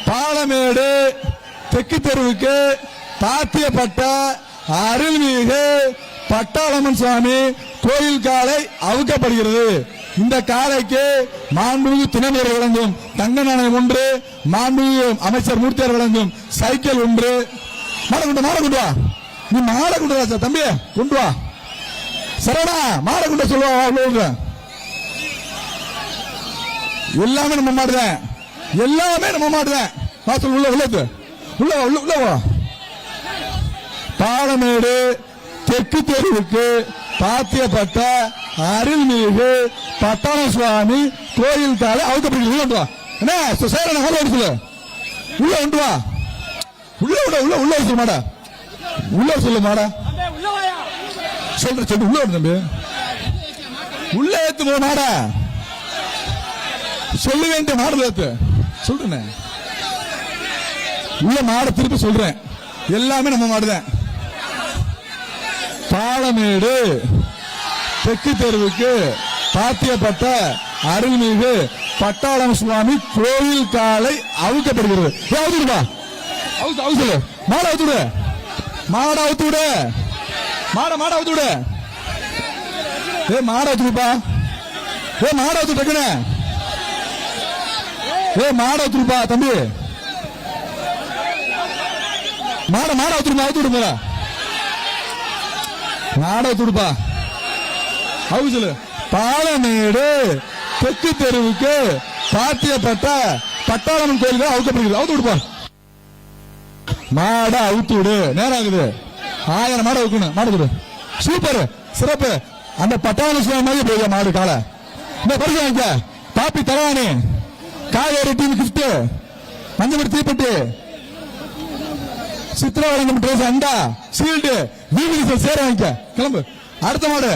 பாலமேடு தெற்கு தெருவுக்கு பாத்தியப்பட்ட அருள்மிகு பட்டாளம்மன் சுவாமி கோயில் காலை அவுக்கப்படுகிறது. இந்த காலைக்கு மாண்புமிகு துணைநீர் வழங்கும் தங்க நாணயம் ஒன்று, மாண்புமிகு அமைச்சர் மூர்த்தியார் வழங்கும் சைக்கிள் ஒன்று. மாட கொண்டு வா, நீ மாட கொண்டு வா தம்பி, கொண்டு வா சரவணா, மாட கொண்டு சொல்லுவா. எல்லாமே நம்ம மாடுறேன், எல்லாமே நம்ம மாடுறேன். வாசல் உள்ள வா. பாலமேடு தெற்கு தெருவுக்கு பாத்தியப்பட்ட அருள்மிகு பட்டாள சுவாமி கோயில் காலை அவுக்கப்படுகிறது. என்ன சேரன சொல்லு, உள்ள கொண்டு வா, உள்ள சொல்லு மாடா, உள்ள சொல்லு மாடா, சொல்ற உள்ள தம்பி, உள்ள ஏத்து போ மாடா, சொல்ல வேண்டிய மாடல் ஏத்து சொல்றேன். உள்ள மாட திருப்பி சொல்றேன், எல்லாமே நம்ம மாடுதான். பாலமேடு தெற்கு தெருவுக்கு பாத்தியப்பட்ட அருள்மிகு பட்டாளம் சுவாமி கோயில் காலை அவுக்கப்படுகிறது. அவுத்துடுப்பா, அவுத்து மாட அவுத்துடு, மாட அவுத்துடு, மாட அவுத்துடு, மாட அவுத்துடுப்பா, மாட அவுத்து டக்குனே, மாட அவுத்துடுப்பா தம்பி, மாட அவுத்துடுப்பா, அவுத்துடுப்பா, மாட அவுத்துடுப்பா, அவுசலு. பாலமேடு தெற்கு தெருவுக்கு பாத்தியப்பட்ட பட்டாளம்மன் கோயிலுக்கு அவுக்கப்படுகிறது. அவுத்து விடுப்பா, மாட அவுத்து விடு, நேரம் ஆகுது. 1000 மாட அவுக்கணும், மாடு கொடு. சூப்பர், சிறப்பு. அந்த பட்டாள சுவாமி மாதிரி போய் மாடு காலை இந்த பரிசு வாங்க. பாப்பி தரவானி காவேரி டீம் கிஃப்ட், மஞ்சள் தீப்பட்டி, சித்திரவரங்கம் ட்ரெஸ், அண்டா, ஷீல்டு, வீடு சேர வாங்க. கிளம்பு. அடுத்த மாடு